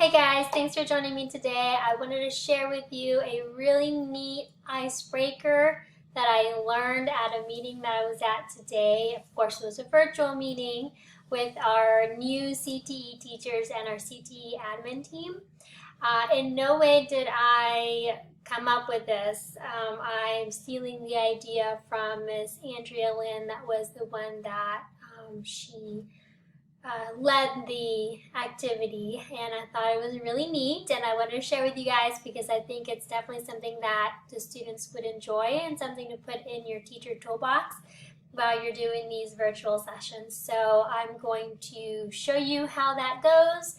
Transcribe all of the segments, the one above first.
Hey guys, thanks for joining me today. I wanted to share with you a really neat icebreaker that I learned at a meeting that I was at today. Of course, it was a virtual meeting with our new CTE teachers and our CTE admin team. In no way did I come up with this. I'm stealing the idea from Ms Andrea Lynn. That was the one that she led the activity, and I thought it was really neat, and I wanted to share with you guys because I think it's definitely something that the students would enjoy and something to put in your teacher toolbox while you're doing these virtual sessions. So I'm going to show you how that goes,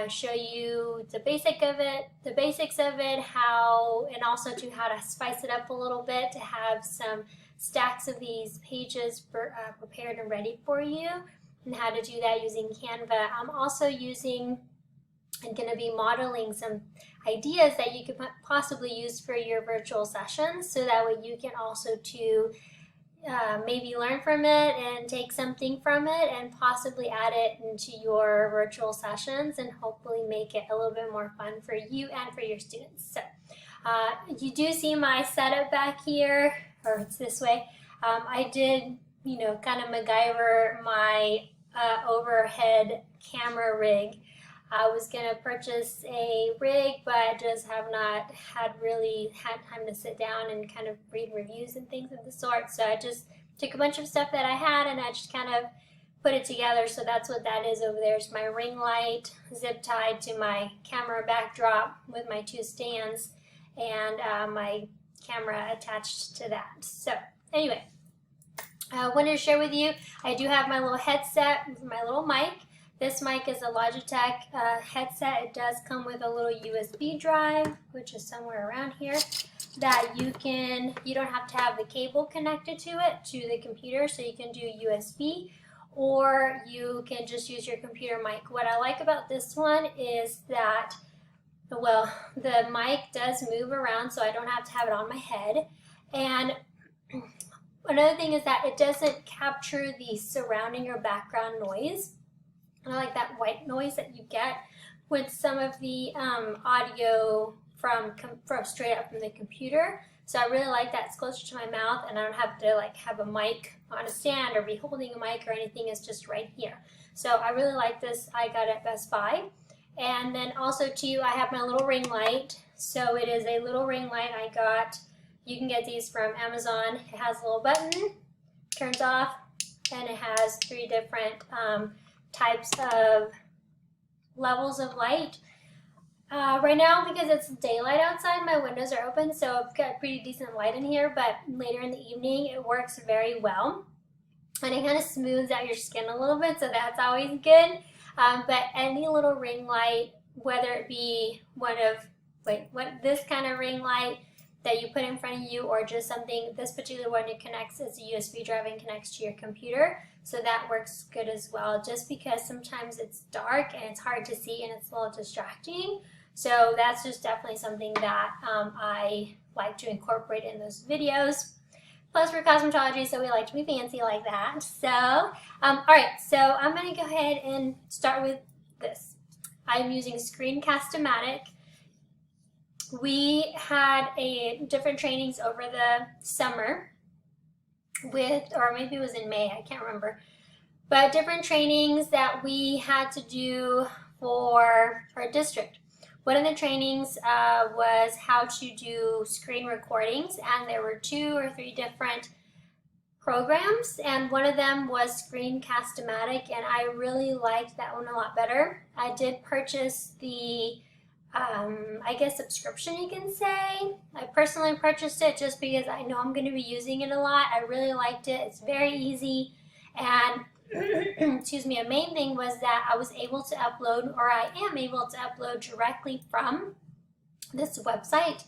show you the basics of it, how, and also to how to spice it up a little bit to have some stacks of these pages prepared and ready for you, and how to do that using Canva. I'm also going to be modeling some ideas that you could possibly use for your virtual sessions, so that way you can also maybe learn from it and take something from it and possibly add it into your virtual sessions and hopefully make it a little bit more fun for you and for your students. So you do see my setup back here, or it's this way. I did, kind of MacGyver my overhead camera rig. I was going to purchase a rig, but just have not really had time to sit down and kind of read reviews and things of the sort. So I just took a bunch of stuff that I had and I just kind of put it together. So that's what that is over there. It's my ring light zip tied to my camera backdrop with my two stands and my camera attached to that. So anyway, I wanted to share with you, I do have my little headset with my little mic. This mic is a Logitech headset. It does come with a little USB drive, which is somewhere around here, that you don't have to have the cable connected to it, to the computer, so you can do USB, or you can just use your computer mic. What I like about this one is that, well, the mic does move around, so I don't have to have it on my head. And another thing is that it doesn't capture the surrounding or background noise. And I like that white noise that you get with some of the audio from straight up from the computer. So I really like that. It's closer to my mouth, and I don't have to have a mic on a stand or be holding a mic or anything. It's just right here. So I really like this. I got it at Best Buy. And then also too, I have my little ring light. So it is a little ring light I got. You can get these from Amazon. It has a little button, turns off, and it has 3 different types of levels of light. Right now, because it's daylight outside, my windows are open, so I've got pretty decent light in here, but later in the evening, it works very well. And it kind of smooths out your skin a little bit, so that's always good. But any little ring light, whether it be this kind of ring light that you put in front of you, or just something, this particular one, it connects as a USB drive and connects to your computer, so that works good as well, just because sometimes it's dark and it's hard to see and it's a little distracting. So that's just definitely something that I like to incorporate in those videos. Plus, we're cosmetology, so we like to be fancy like that. So alright, so I'm going to go ahead and start with this. I'm using Screencast-O-Matic. We had different trainings over the summer or maybe it was in May, I can't remember, but different trainings that we had to do for our district. One of the trainings was how to do screen recordings, and there were 2 or 3 different programs, and one of them was Screencast-O-Matic, and I really liked that one a lot better. I did purchase the I guess subscription, you can say. I personally purchased it just because I know I'm going to be using it a lot. I really liked it. It's very easy, and excuse me, a main thing was that I was able to upload, or I am able to upload directly from this website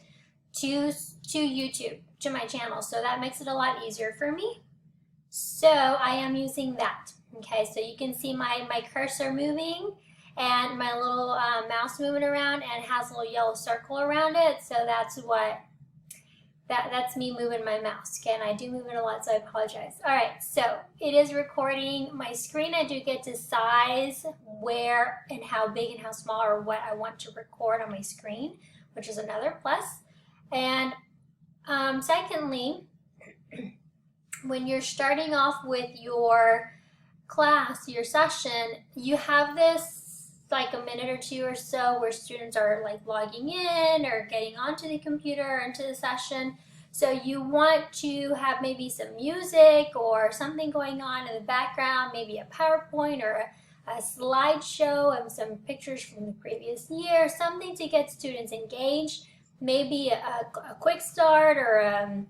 to YouTube, to my channel. So that makes it a lot easier for me. So I am using that. Okay, so you can see my cursor moving and my little mouse moving around, and it has a little yellow circle around it. So that's what That's me moving my mouse. Okay, and I do move it a lot, so I apologize. All right, so it is recording my screen. I do get to size where and how big and how small or what I want to record on my screen, which is another plus. And secondly, when you're starting off with your class, your session, you have this like a minute or two or so where students are like logging in or getting onto the computer or into the session. So you want to have maybe some music or something going on in the background, maybe a PowerPoint or a slideshow of some pictures from the previous year, something to get students engaged, maybe a quick start or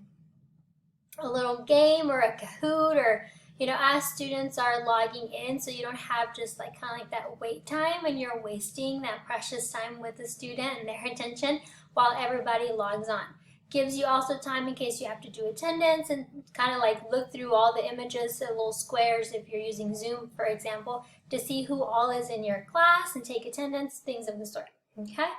a little game or a Kahoot, or as students are logging in, so you don't have just like kind of like that wait time and you're wasting that precious time with the student and their attention while everybody logs on. Gives you also time in case you have to do attendance and kind of like look through all the images, the little squares if you're using Zoom, for example, to see who all is in your class and take attendance, things of the sort. Okay.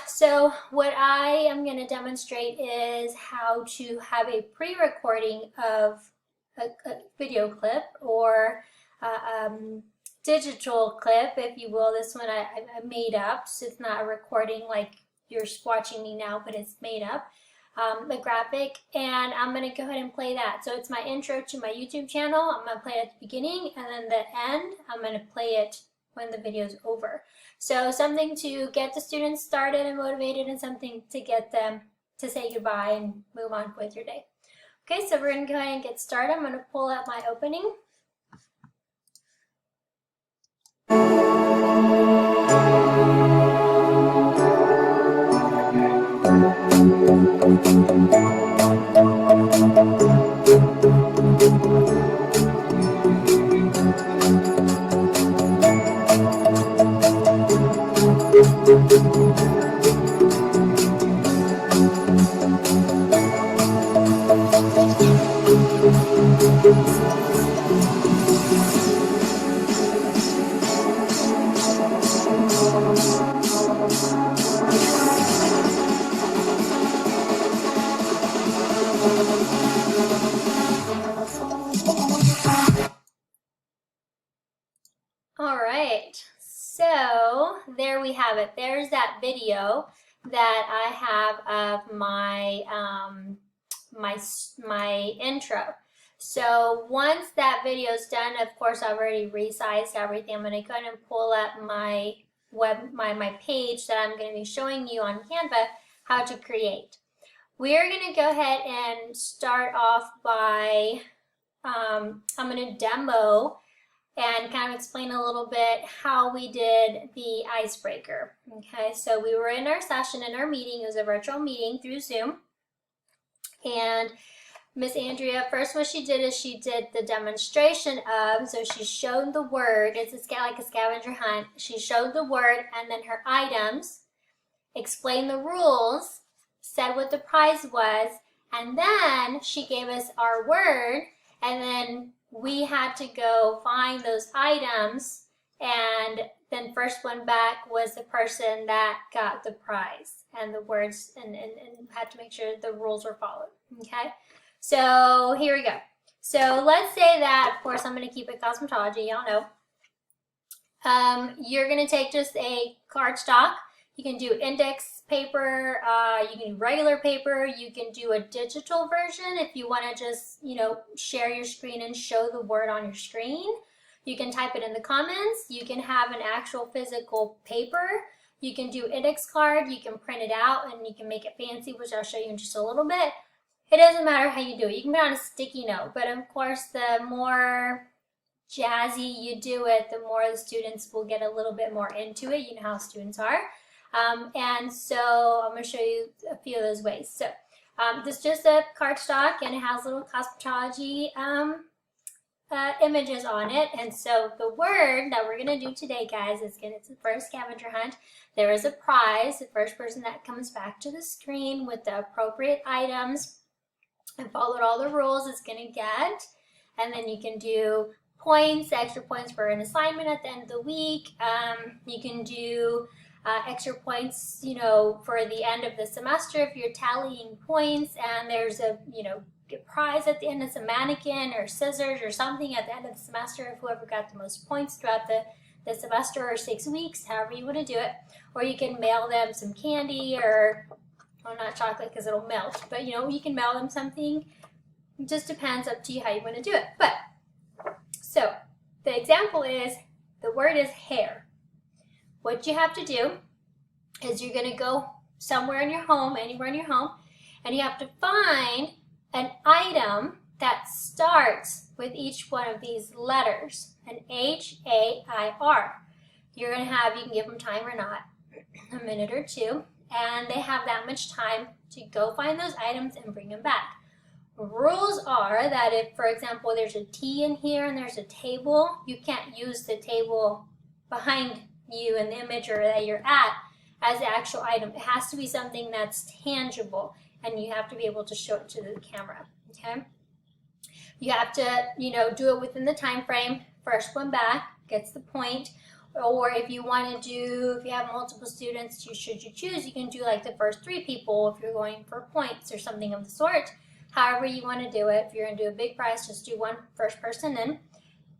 So what I am going to demonstrate is how to have a pre-recording of a video clip or digital clip, if you will. This one I made up, so it's not a recording like you're watching me now, but it's made up, a graphic, and I'm going to go ahead and play that. So it's my intro to my YouTube channel. I'm going to play it at the beginning, and then the end, I'm going to play it when the video is over. So something to get the students started and motivated, and something to get them to say goodbye and move on with your day. Okay, so we're going to go ahead and get started. I'm going to pull up my opening. All right, so there we have it. There's that video that I have of my my intro. So once that video is done, of course I've already resized everything. I'm going to go ahead and pull up my my page that I'm going to be showing you on Canva how to create. We're going to go ahead and start off by I'm going to demo and kind of explain a little bit how we did the icebreaker. Okay, so we were in our session, in our meeting. It was a virtual meeting through Zoom. And Ms. Andrea, first what she did is she did the demonstration of, so she showed the word, it's like a scavenger hunt. She showed the word and then her items, explained the rules, said what the prize was, and then she gave us our word, and then we had to go find those items, and then first one back was the person that got the prize and the words, and had to make sure the rules were followed. Okay, so here we go. So let's say that, of course, I'm going to keep it cosmetology, y'all know. You're going to take just a cardstock. You can do index paper, you can do regular paper, you can do a digital version if you want to just, share your screen and show the word on your screen. You can type it in the comments. You can have an actual physical paper. You can do index card, you can print it out and you can make it fancy, which I'll show you in just a little bit. It doesn't matter how you do it. You can put on a sticky note, but of course the more jazzy you do it, the more the students will get a little bit more into it. You know how students are. And so I'm going to show you a few of those ways. So this is just a cardstock and it has little cosmetology images on it. And so the word that we're going to do today, guys, it's the first scavenger hunt. There is a prize. The first person that comes back to the screen with the appropriate items and followed all the rules is going to get. And then you can do points, extra points for an assignment at the end of the week. You can do extra points, for the end of the semester if you're tallying points, and there's a, prize at the end of some mannequin or scissors or something at the end of the semester of whoever got the most points throughout the semester or 6 weeks, however you want to do it. Or you can mail them some candy, or, well, not chocolate because it'll melt, but you can mail them something. It just depends, up to you how you want to do it. But so the example is, the word is hair. What you have to do is you're going to go somewhere in your home, anywhere in your home, and you have to find an item that starts with each one of these letters, an H-A-I-R. You're going to you can give them time or not, a minute or two, and they have that much time to go find those items and bring them back. Rules are that if, for example, there's a T in here and there's a table, you can't use the table behind you in the image or that you're at as the actual item. It has to be something that's tangible, and you have to be able to show it to the camera, okay? You have to, do it within the time frame. First one back gets the point. Or if you want to if you have multiple students, should you choose, you can do like the first 3 people if you're going for points or something of the sort. However you want to do it. If you're going to do a big prize, just do one first person in.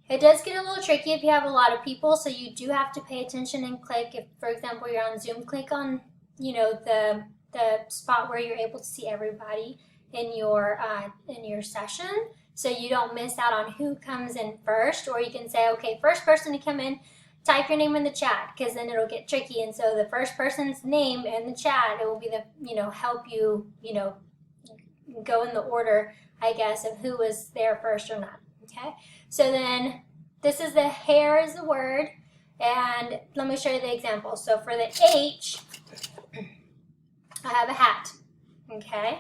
It does get a little tricky if you have a lot of people, so you do have to pay attention and click. If, for example, you're on Zoom, click on, the spot where you're able to see everybody in your session, so you don't miss out on who comes in first. Or you can say, okay, first person to come in, type your name in the chat, because then it'll get tricky. And so the first person's name in the chat, it will be the, help you, go in the order, I guess, of who was there first or not, okay? So then this is the hair is the word, and let me show you the example. So for the H, I have a hat, okay?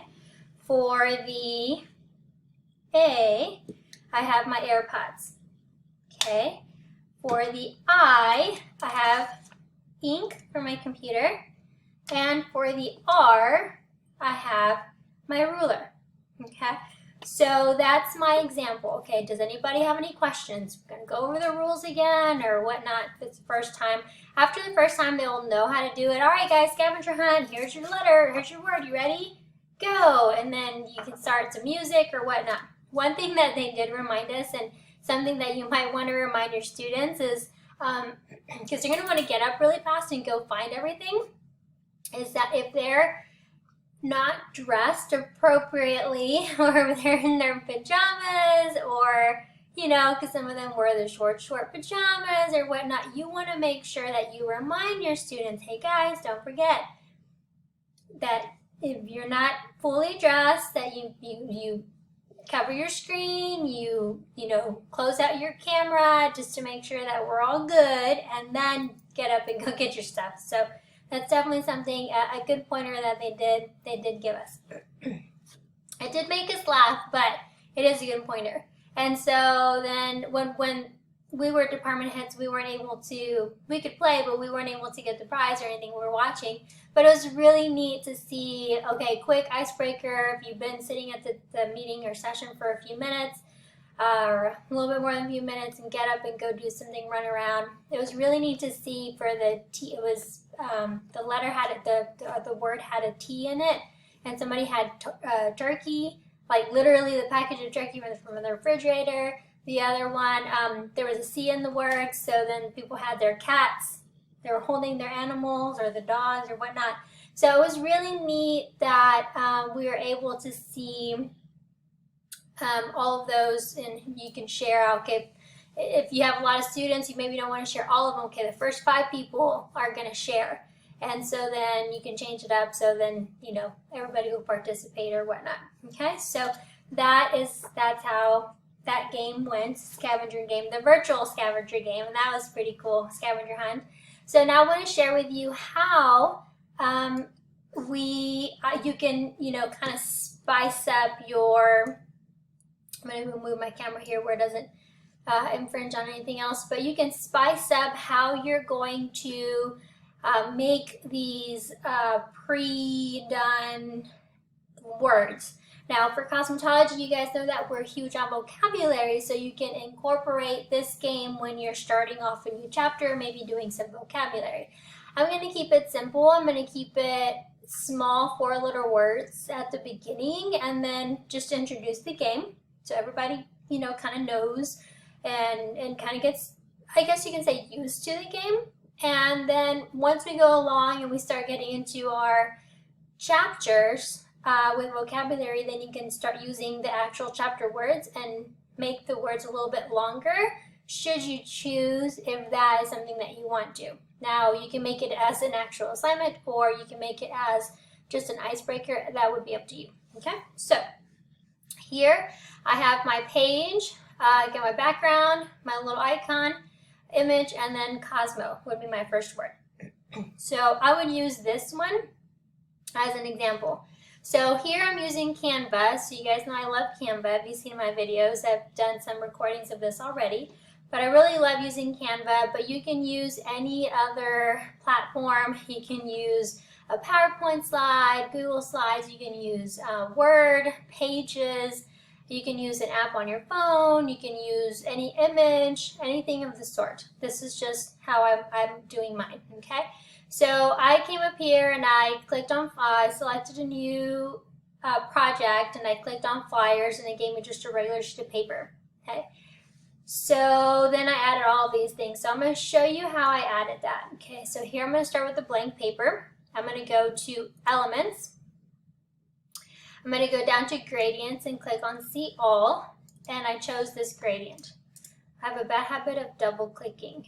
For the A, I have my AirPods, okay? For the I have ink for my computer, and for the R, I have my ruler, okay? So that's my example, okay? Does anybody have any questions? We're going to go over the rules again or whatnot if it's the first time. After the first time, they will know how to do it. All right, guys, scavenger hunt. Here's your letter. Here's your word. You ready? Go. And then you can start some music or whatnot. One thing that they did remind us, and something that you might want to remind your students is, because you're going to want to get up really fast and go find everything, is that if they're not dressed appropriately, or they're in their pajamas, or, because some of them wear the short pajamas or whatnot, you want to make sure that you remind your students, hey guys, don't forget that if you're not fully dressed, that you cover your screen, you close out your camera, just to make sure that we're all good, and then get up and go get your stuff. So that's definitely something, a good pointer that they did give us. It did make us laugh, but it is a good pointer. And so then when we were department heads, we could play, but we weren't able to get the prize or anything. We were watching. But it was really neat to see, okay, quick icebreaker, if you've been sitting at the meeting or session for a few minutes, or a little bit more than a few minutes, and get up and go do something, run around. It was really neat to see for the T. It was the letter had the word had a T in it, and somebody had turkey, like literally the package of turkey from the refrigerator. The other one, there was a C in the word, so then people had their cats. They were holding their animals or the dogs or whatnot. So it was really neat that we were able to see all of those, and you can share, okay, if you have a lot of students, you maybe don't want to share all of them. Okay, the first 5 people are going to share. And so then you can change it up, so then, everybody will participate or whatnot. Okay, so that's how that game went, scavenger game, the virtual scavenger game, and that was pretty cool, scavenger hunt. So now I want to share with you how you can, kind of spice up your, I'm going to move my camera here where it doesn't infringe on anything else, but you can spice up how you're going to make these pre-done words. Now for cosmetology, you guys know that we're huge on vocabulary, so you can incorporate this game when you're starting off a new chapter, maybe doing some vocabulary. I'm going to keep it simple. I'm going to keep it small 4-letter words at the beginning and then just introduce the game so everybody, you know, kind of knows and kind of gets, I guess you can say, used to the game. And then once we go along and we start getting into our chapters with vocabulary, then you can start using the actual chapter words and make the words a little bit longer, should you choose, if that is something that you want to. Now, you can make it as an actual assignment, or you can make it as just an icebreaker. That would be up to you, okay? So, here I have my page, I got my background, my little icon, image, and then Cosmo would be my first word. So, I would use this one as an example. So here I'm using Canva, so you guys know I love Canva. If you've seen my videos, I've done some recordings of this already. But I really love using Canva, but you can use any other platform. You can use a PowerPoint slide, Google Slides, you can use Word, Pages, you can use an app on your phone, you can use any image, anything of the sort. This is just how I'm doing mine, okay? So I came up here and I clicked on, I selected a new project and I clicked on flyers and it gave me just a regular sheet of paper, okay? So then I added all of these things. So I'm going to show you how I added that, okay? So here I'm going to start with the blank paper. I'm going to go to Elements. I'm going to go down to Gradients and click on See All, and I chose this gradient. I have a bad habit of double clicking.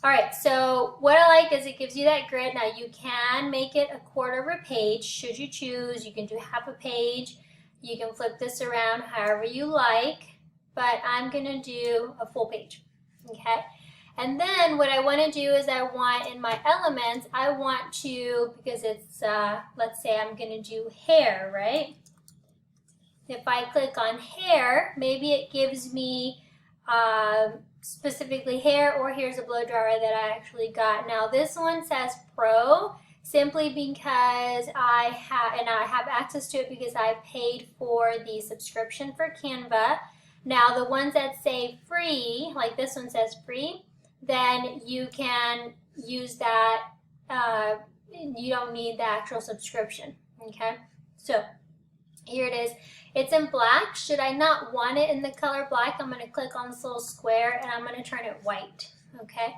Alright, so what I like is it gives you that grid. Now you can make it a quarter of a page should you choose. You can do half a page. You can flip this around however you like, but I'm going to do a full page, okay? And then what I want to do is I want in my elements, I want to, because it's, let's say I'm going to do hair, right? If I click on hair, maybe it gives me specifically hair, or here's a blow dryer that I actually got. Now this one says Pro simply because I have access to it because I paid for the subscription for Canva. Now the ones that say free, like this one says free, then you can use that, you don't need the actual subscription, okay? So here it is. It's in black. Should I not want it in the color black, I'm going to click on this little square and I'm going to turn it white, okay?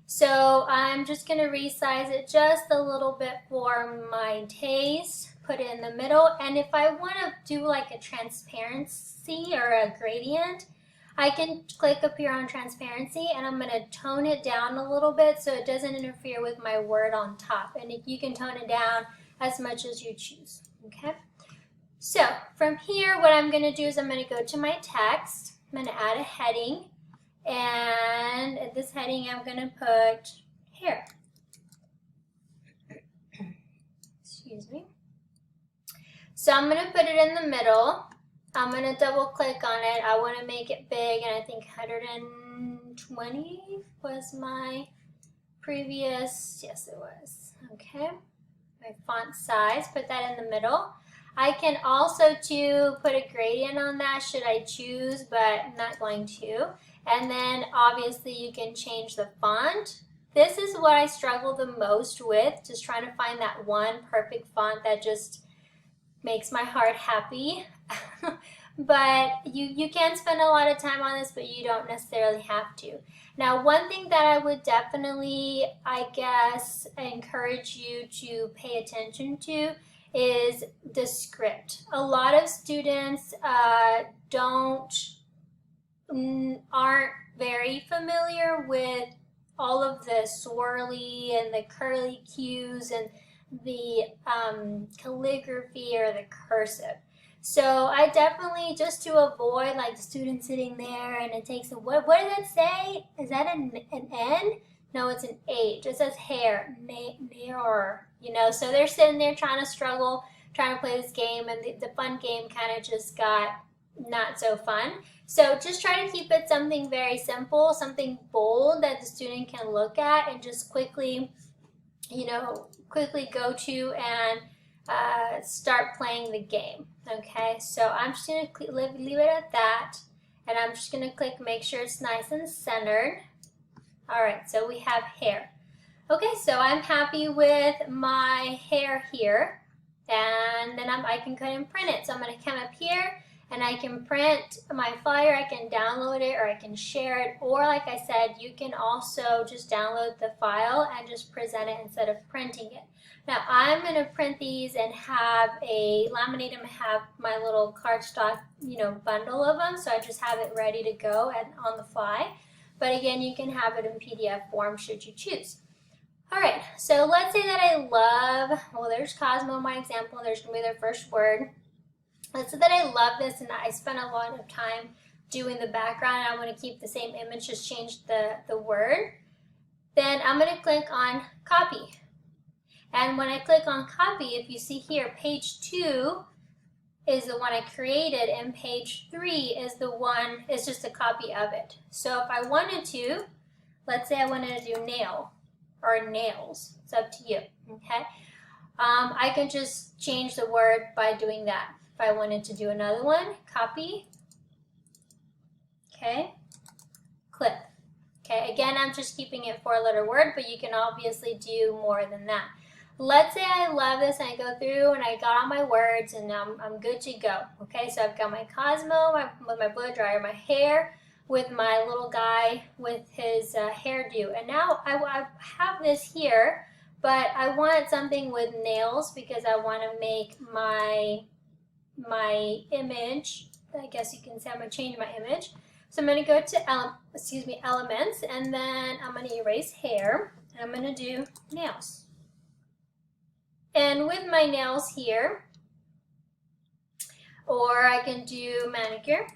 So I'm just going to resize it just a little bit for my taste, put it in the middle, and if I want to do like a transparency or a gradient, I can click up here on transparency and I'm going to tone it down a little bit so it doesn't interfere with my word on top, and you can tone it down as much as you choose, okay? So from here, what I'm going to do is I'm going to go to my text. I'm going to add a heading, and at this heading I'm going to put hair. Excuse me. So I'm going to put it in the middle. I'm going to double click on it. I want to make it big, and I think 120 was my previous, yes it was, okay. My font size, put that in the middle. I can also too put a gradient on that should I choose, but I'm not going to. And then obviously you can change the font. This is what I struggle the most with, just trying to find that one perfect font that just makes my heart happy. But you can spend a lot of time on this, but you don't necessarily have to. Now, one thing that I would definitely, I guess, encourage you to pay attention to is the script. A lot of students aren't very familiar with all of the swirly and the curly cues and the calligraphy or the cursive. So I definitely, just to avoid like the student sitting there and it takes a, what does that say? Is that an N? No, it's an H. It says hair, nair, you know, so they're sitting there trying to struggle, trying to play this game, and the fun game kind of just got not so fun. So just try to keep it something very simple, something bold that the student can look at and just quickly, you know, quickly go to and start playing the game. Okay, so I'm just going to leave it at that, and I'm just going to click make sure it's nice and centered. Alright, so we have hair. Okay, so I'm happy with my hair here, and then I can go ahead and print it. So I'm going to come up here and I can print my flyer, I can download it, or I can share it, or like I said, you can also just download the file and just present it instead of printing it. Now I'm going to print these and laminate them and have my little cardstock, bundle of them, so I just have it ready to go and on the fly. But again, you can have it in PDF form should you choose. All right, so let's say that I love, well, there's Cosmo, my example, there's going to be their first word. Let's say that I love this and I spent a lot of time doing the background and I want to keep the same image, just change the word. Then I'm going to click on copy. And when I click on copy, if you see here, page 2 is the one I created and page 3 is it's just a copy of it. So if I wanted to, let's say I wanted to do nail or nails, it's up to you, okay? I can just change the word by doing that. If I wanted to do another one, copy, okay, clip. Okay, again, I'm just keeping it 4-letter word, but you can obviously do more than that. Let's say I love this and I go through and I got all my words and I'm good to go. Okay, so I've got my Cosmo with my blow dryer, my hair with my little guy with his hairdo. And now I have this here, but I want something with nails because I want to make my image, I guess you can say I'm going to change my image. So I'm going to go to elements, and then I'm going to erase hair, and I'm going to do nails. And with my nails here, or I can do manicure,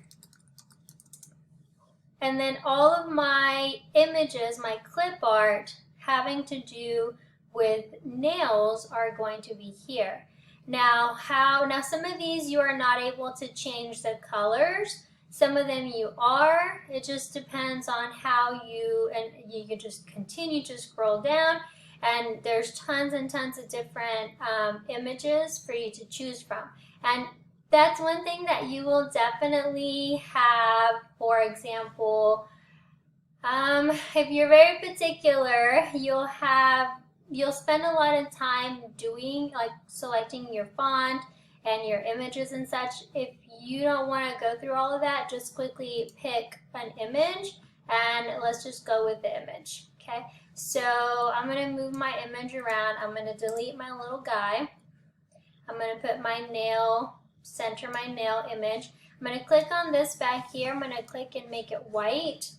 and then all of my images, my clip art having to do with nails are going to be here. Now some of these you are not able to change the colors. Some of them you are. It just depends on how and you can just continue to scroll down and there's tons and tons of different images for you to choose from. And that's one thing that you will definitely have. For example, if you're very particular, you'll spend a lot of time doing, like, selecting your font and your images and such. If you don't want to go through all of that, just quickly pick an image and let's just go with the image. Okay, so I'm going to move my image around. I'm going to delete my little guy. I'm going to put my nail, center my nail image. I'm going to click on this back here. I'm going to click and make it white.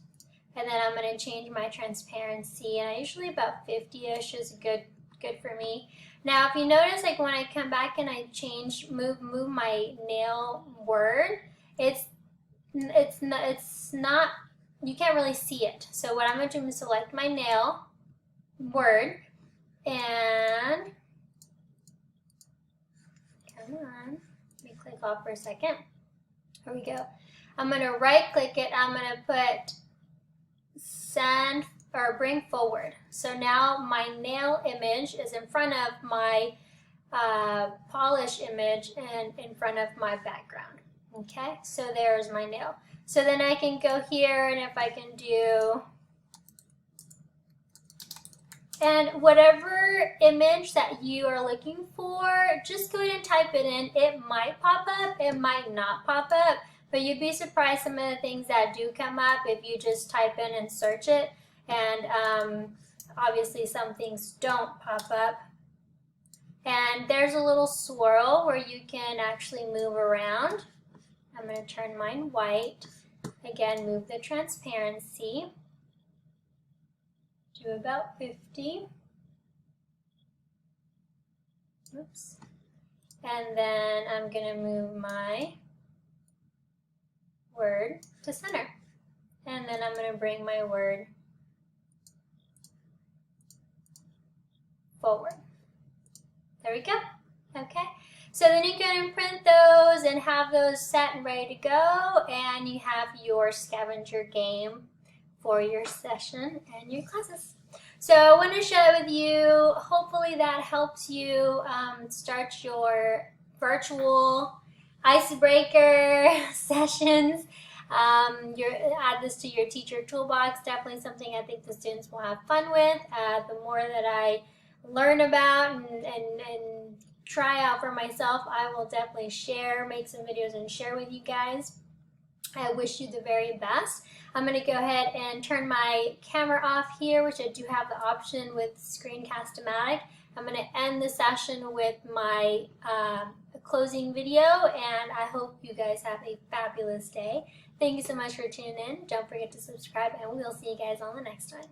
And then I'm going to change my transparency, and I usually about 50-ish is good for me. Now, if you notice, like when I come back and I move my nail word, it's not, you can't really see it. So what I'm going to do is select my nail word, and come on, let me click off for a second. Here we go. I'm going to right click it. I'm going to put send or bring forward. So now my nail image is in front of my polish image and in front of my background. Okay, so there's my nail. So then I can go here, and if I can do, and whatever image that you are looking for, just go ahead and type it in. It might pop up, it might not pop up, but you'd be surprised some of the things that do come up if you just type in and search it. And obviously some things don't pop up. And there's a little swirl where you can actually move around. I'm going to turn mine white. Again, move the transparency to about 50. Oops. And then I'm going to move my word to center. And then I'm going to bring my word forward. There we go. Okay. So then you can print those and have those set and ready to go, and you have your scavenger game for your session and your classes. So I want to share that with you. Hopefully that helps you start your virtual Icebreaker sessions. Add this to your teacher toolbox. Definitely something I think the students will have fun with. The more that I learn about and try out for myself, I will definitely make some videos and share with you guys. I wish you the very best. I'm going to go ahead and turn my camera off here, which I do have the option with Screencast-O-Matic. I'm going to end the session with my closing video, and I hope you guys have a fabulous day. Thank you so much for tuning in. Don't forget to subscribe, and we'll see you guys on the next one.